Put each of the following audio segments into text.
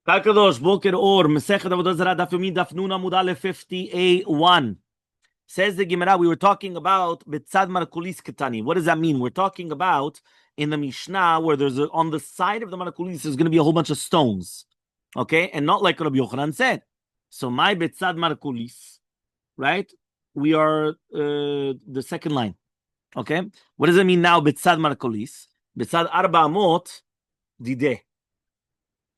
Kakadosh, Boker Or, Masechet Avodah Zarah, Daf Yomi, Daf Nun Amud Aleph 50a1. Says the Gemara, we were talking about Betzad Markulis Ketani. What does that mean? We're talking about in the Mishnah where on the side of the Markulis there's going to be a whole bunch of stones. Okay? And not like Rabbi Yochanan said. So my Betzad Markulis, right? We are the second line. Okay? What does it mean now, Betzad Markulis? Betzad Arba Amot, Dideh.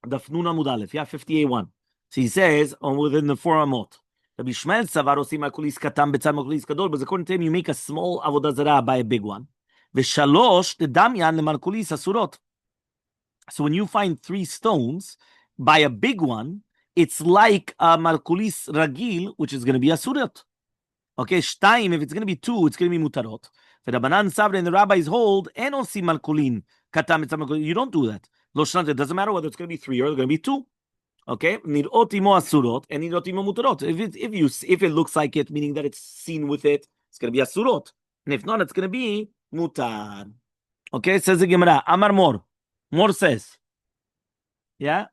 Daf Nun Amud Aleph, 50a1. So he says, within the 4 amot. Rabbi Shmuel Savar osim makulis katam betzad makulis gadol, but according to him, you make a small avodah zarah by a big one. V'shalosh tedamyan lemarkulis asurot. So when you find 3 stones by a big one, it's like a markulis ragil, which is going to be asurot. Okay, shtaim, if it's going to be 2, it's going to be mutarot. V'rabanan savre and the rabbis hold, en osim markulin katam betzad makulis. You don't do that. It doesn't matter whether it's going to be 3 or it's going to be 2. Okay, nirot imo asurot and nirot imo mutarot. If it looks like it, meaning that it's seen with it, it's going to be asurot, and if not, it's going to be mutar. Okay, says the Gemara. Amar Mor. Mor says, yeah.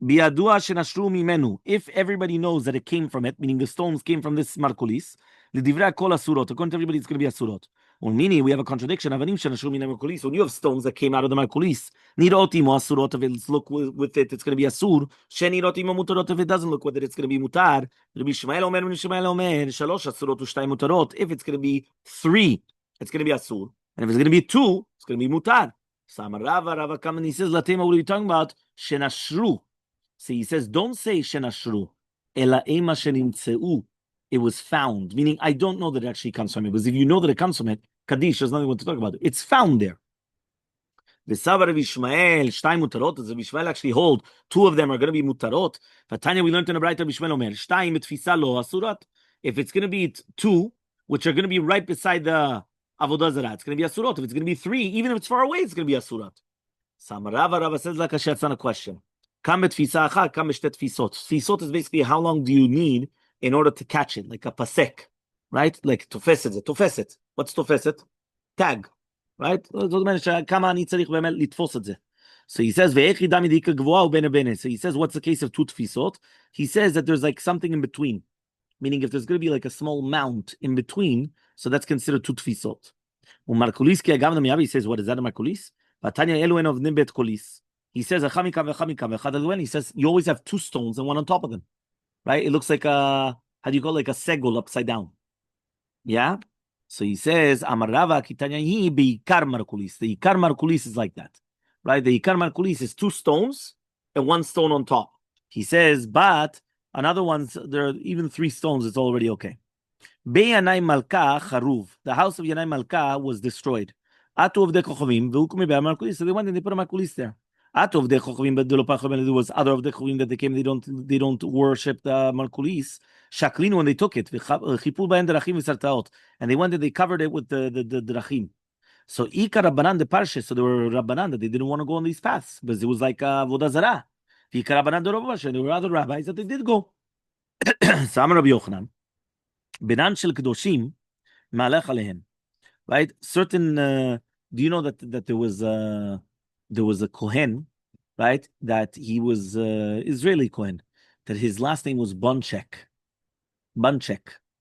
Biadua shenashru mimenu. If everybody knows that it came from it, meaning the stones came from this markulis, l'divrei kol asurot. According to everybody, it's going to be asurot. Well, meaning we have a contradiction. When you have stones that came out of the markulis, nirotimo asurot, if it look with it, it's going to be asur. Shenirotimo mutarot, if it doesn't look with it, it's going to be mutar. Rabbi Shmuel omer, shalosh asurot ushtay mutarot. If it's going to be 3, it's going to be asur, and if it's going to be 2, it's going to be mutar. Samar Rava comes and he says, "Latema, what are you talking about? Shenashru." So he says, "Don't say shenashru, ela ema shenintzeu." It was found, meaning I don't know that it actually comes from it. Because if you know that it comes from it, Kaddish, there's nothing to talk about. It's found there. The Savar of Ishmael, Shtay Mutarot, does Ishmael actually hold 2 of them are going to be Mutarot? But Tanya, we learned in the Braita of Ishmael Omer, Shtay Mitfisa Lo Asurat. If it's going to be 2, which are going to be right beside the Avodah Zarah, it's going to be Asurot. If it's going to be 3, even if it's far away, it's going to be Asurat. Rava says like that's not a question. Kam Mitfisa Achad, Kam Mishtet Tfisot. Tfisot is basically how long do you need in order to catch it, like a pasek, right? Like tofeset. What's tofeset? Tag, right? So he says, so he says, what's the case of 2 tfisot? He says that there's like something in between, meaning if there's going to be like a small mount in between, so that's considered 2 tfisot. He says, what is that, a markulis? He says, you always have 2 stones and one on top of them. Right? It looks like how do you call it? Like a segul upside down. Yeah? So he says, Amar Rava Kitanyahi Beikar Markulis. The Ikar Markulis is like that. Right? The Ikar Markulis is 2 stones and 1 stone on top. He says, but another one's there are even 3 stones, it's already okay. Beyanai Malka Charuv. The house of Yanai Malka was destroyed. Atu of the Kochovim, Vukumi Be'ar Markulis. So they went and they put a Markulis there. Of the Chochavim, but there was other of the Chochavim that they came. They don't worship the Markulis. Shaklinu when they took it, and they went and they covered it with the drachim. So Ika Rabbanan the Parsha, so there were Rabbanan that they didn't want to go on these paths because it was like Avodah Zarah. Ika Rabbanan the Rav, there were other rabbis that they did go. Samar Rabbi Yochanan, Benan shel Kedoshim, Malech Alehem. Right? Certain. Do you know that there was a Kohen, right? That he was Israeli Kohen. That his last name was Bonchek.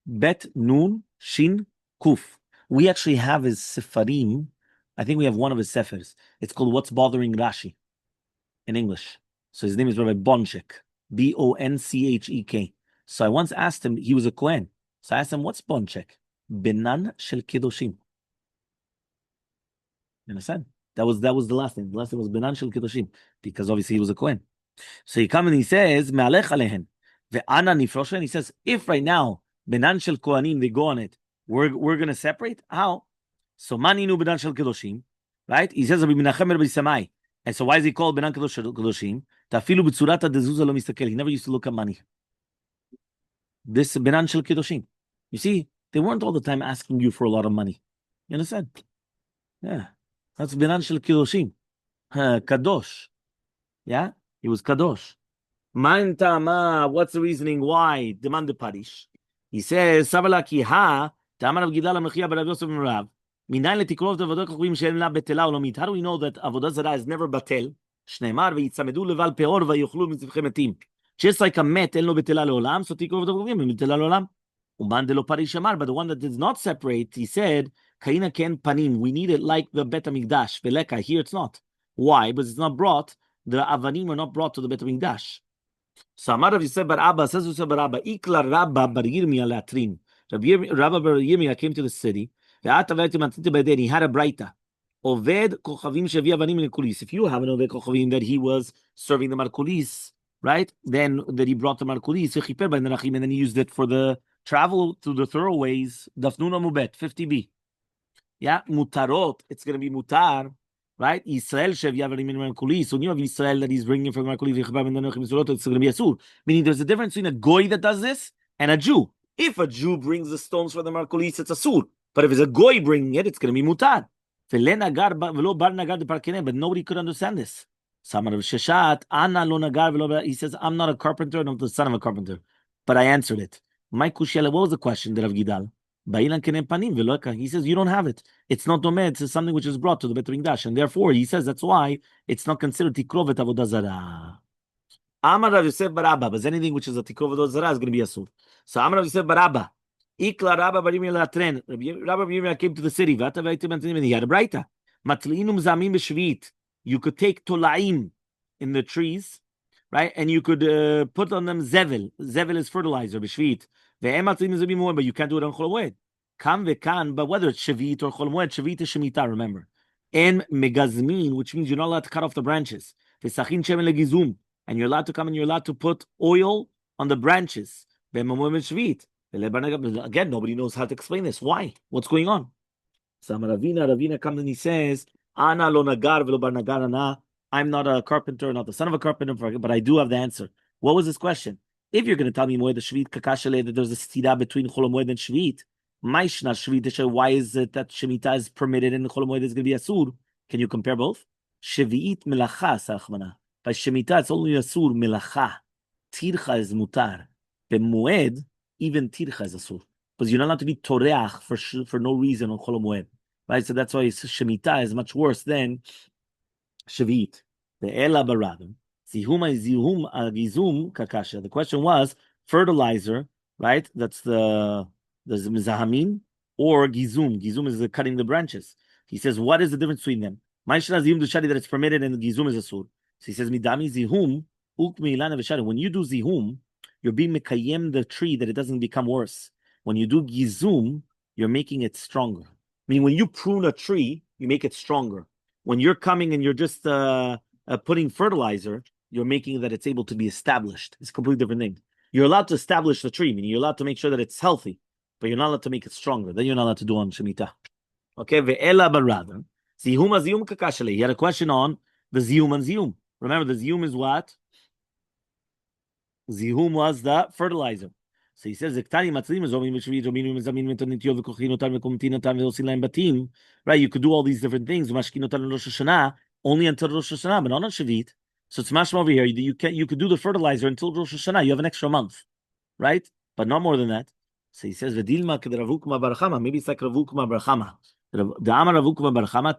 Bet Nun Shin Kuf. We actually have his Sefarim. I think we have one of his Sefers. It's called What's Bothering Rashi in English. So his name is Rabbi Bonchek. Bonchek. So I once asked him, he was a Kohen. So I asked him, what's Bonchek? Benan Shel Kedoshim. You understand? That was the last name. The last name was Benan Shel Kedoshim, because obviously he was a Kohen. So he comes and he says, Me'alech alehen. Ve'ana nifrosha. And he says, if right now, Benan Shel Kohanim, they go on it, we're going to separate? How? So maninu Benan Shel Kedoshim, right? He says, Rabbi Menachem Rabbi Samai. And so why is he called Benan Kedoshim? Tafilu b'tzurata dezuzah lo mistakel. He never used to look at money. This Benan Shel Kedoshim. You see, they weren't all the time asking you for a lot of money. You understand? Yeah. That's Benan Shel Kedoshim. Kadosh. Yeah? He was Kadosh. Man Tama, what's the reasoning why? Demand the Parish. He says, Savala ki ha, Tamar of Gidal Mechia Barav Yosef Merav. Minayin letikrov the Avodah Kochvim she'en la betela or lomit. How do we know that Avodah Zarah is never batel? שנאמר, ויצמדו לבל פאור ויאכלו מזבחי מתים. Just like a met, אין לו בטלה לעולם, so תיקרוב את הבגדים, אין בטלה לעולם. ומאן דלא פריש אמר, but the one that does not separate, he said, כאינה כן פנים, we need it like the בית המקדש, ולקה, here it's not. Why? Because it's not brought, the avanim are not brought to the בית המקדש. So Amar Rav Yosef bar Abba, says Yosef bar Abba, Ikla Rabba bar Yirmiyah Latrin. Rabba bar Yirmiyah came to the city, he had a braita. Oved kochavim shevi avanim lekulis. If you have an oved kochavim that he was serving the markulis, right? Then that he brought the markulis, and then he used it for the travel through the thoroughways. Dafnuna mubet 50b. Yeah, mutarot. It's going to be mutar, right? Israel shevi avanim markulis. So you have Israel that he's bringing from markulis. It's going to be asur. Meaning, there's a difference between a goy that does this and a Jew. If a Jew brings the stones for the markulis, it's asur. But if it's a goy bringing it, it's going to be mutar. But nobody could understand this. He says, I'm not a carpenter, not the son of a carpenter. But I answered it. My kushela, what was the question that of Gidal? He says, you don't have it. It's not domed, it's something which is brought to the Bet Mikdash. And therefore, he says, that's why it's not considered tikrovet avodah zarah. Amar Rav Yosef bar Abba, but anything which is a tikrovet avodah zarah is going to be asur. So Amar Rav Yosef bar Abba, Ikla Rabba bar Yirmiyah Latren. Rabba bar Yirmiyah came to the city. He had a braita. Matliinum zamim b'shvit. You could take tolaim in the trees, right? And you could put on them zevel. Zevel is fertilizer b'shvit. Ve'em matliinum zamim moed, but you can't do it on chol moed. Kam ve'kan, but whether it's shvit or chol moed, shvit is shemitah. Remember, en megazmin, which means you're not allowed to cut off the branches. Ve'sachin shemen legizum, and you're allowed to come and you're allowed to put oil on the branches. Ve'em moed shvit. Again, nobody knows how to explain this. Why? What's going on? So Ravina comes and he says, Ana lo nagar velo bar nagar ana. I'm not a carpenter, not the son of a carpenter, but I do have the answer. What was his question? If you're going to tell me moed shvit kakashale that there's a stira between chol moed and shvit, maishna shvit, why is it that shemitah is permitted and chol moed is going to be asur? Can you compare both? Shviit melacha sachmana. By shemitah it's only asur melacha. Tircha is mutar. Bemoed even tircha is asur, because you're not allowed to be toreach for no reason on chol moed, right? So that's why shemitah is much worse than shavit. The ela baradam zihum zihum gizum kakasha. The question was fertilizer, right? That's the mizahamin or gizum. Gizum is the cutting the branches. He says, what is the difference between them? Ma'ishna zihum dushadi that it's permitted and gizum is asur. So he says midami zihum ukmi ilana v'shadi. When you do zihum, you're being mekayem the tree that it doesn't become worse. When you do gizum, you're making it stronger. I mean, when you prune a tree, you make it stronger. When you're coming and you're just putting fertilizer, you're making that it's able to be established. It's a completely different thing. You're allowed to establish the tree, meaning you're allowed to make sure that it's healthy, but you're not allowed to make it stronger. Then you're not allowed to do on Shemitah. Okay, ve'ela barada. Zihum kakashale. He had a question on the zihum and zihum. Remember, the zihum is what? Zihum was the fertilizer. So he says, right? You could do all these different things. Only until Rosh Hashanah, but not on Shavit. So it's mashma over here. You could do the fertilizer until Rosh Hashanah. You have an extra month, right? But not more than that. So he says, maybe it's like Ravukma Barchama. The Amar Ravukma Barchama,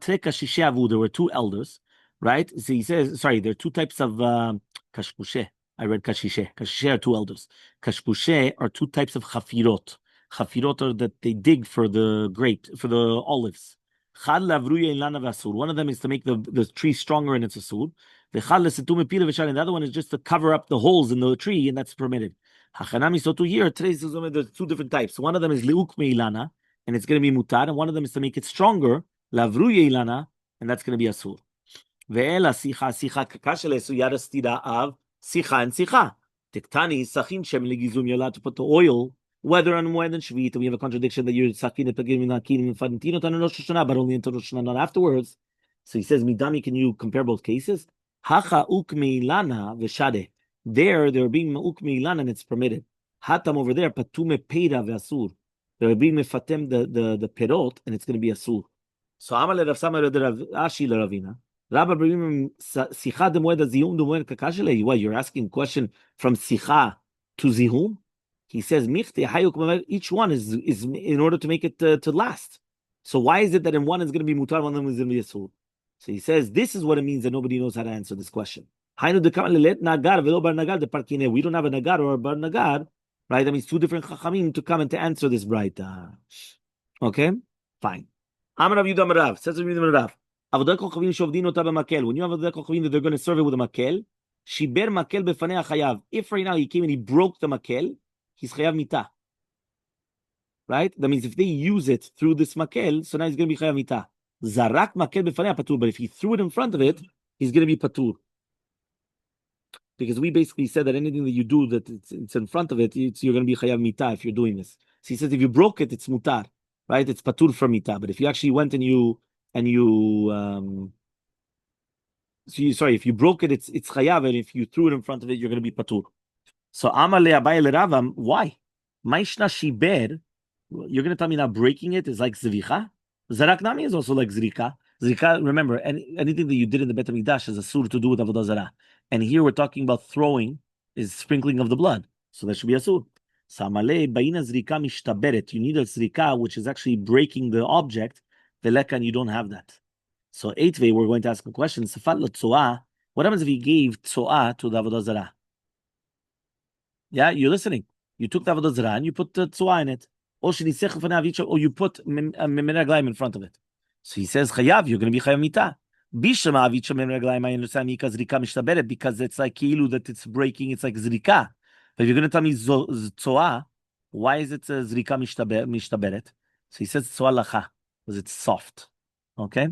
there were two elders, right? So he says, sorry, there are two types of kashpushe. I read kashishe. Kashishe are two elders. Kashpushe are two types of chafirot. Chafirot are that they dig for the olives. One of them is to make the tree stronger and it's asur. And the other one is just to cover up the holes in the tree, and that's permitted. So to here, there's two different types. One of them is leuk meilana, and it's going to be mutar, and one of them is to make it stronger, lavruye ilana, and that's going to be asur. Ve'ela sicha kakashele, so yada stira av sicha and sicha. Tiktani sachin shem legizum, you're allowed to put the oil, whether on more than shvit. We have a contradiction that you're sachin and fadintino tan Rosh Hashanah, but only until Rosh Hashanah, not afterwards. So he says, midami, can you compare both cases? Hacha ukmi lana v'shade. They're being ukmi lana and it's permitted. Hatam over there, patume peira ve'asur. They're being mefatem the perot and it's going to be asur. So Amaleh Rav Samar Ashi Ravina. Rabbi Sicha demoed zihum demoed kakashele. What, you're asking a question from Sicha to zihum? He says michte hayuk. Each one is in order to make it to last. So why is it that in one is going to be mutar, one of them is going to be asur? So he says, this is what it means that nobody knows how to answer this question. We don't have a nagar or a bar nagar, right? That means two different chachamim to come and to answer this braita. Okay, fine. Amar Rav Yudah Rav says Rav Yudah Rav. Avodah kochavim shovdin ota b'makel. When you have avodah kochavim that they're going to serve it with a makel, shiber makel befanei chayav. If right now he came and he broke the makel, he's chayav mita. Right? That means if they use it through this makel, so now he's going to be chayav mita. Zarak makel befanei patur. But if he threw it in front of it, he's going to be patur. Because we basically said that anything that you do that it's in front of it, you're going to be chayav mita if you're doing this. So he says if you broke it, it's mutar, right? It's patur from mita. But if you actually went and you if you broke it, it's chayav, and if you threw it in front of it, you're going to be patur. So Amaleh Abaye Ravam, why? Maishna shiber. You're going to tell me now breaking it is like zvicha? Zarak nami is also like zrika. Zrika, remember, anything that you did in the Bet HaMikdash is a sur to do with Avodah Zarah. And here we're talking about throwing, is sprinkling of the blood. So that should be a sur. Samale baina zrika mishtaberet. You need a zrika, which is actually breaking the object. Veleka, and you don't have that. So eighthway, we're going to ask a question. Safat l'tzoah. What happens if he gave tzoah to the Avodah Zarah? Yeah, you're listening. You took the Avodah Zarah and you put the tzoah in it. Or you put memeraglaim in front of it. So he says, chayav, you're going to be chayav mita. Bishama avicha memeraglaim, I understand because it's like kilu that it's breaking, it's like zrika. But if you're going to tell me tzoah, why is it zrika mishtaberet? So he says tzoah lacha, because it's soft. Okay?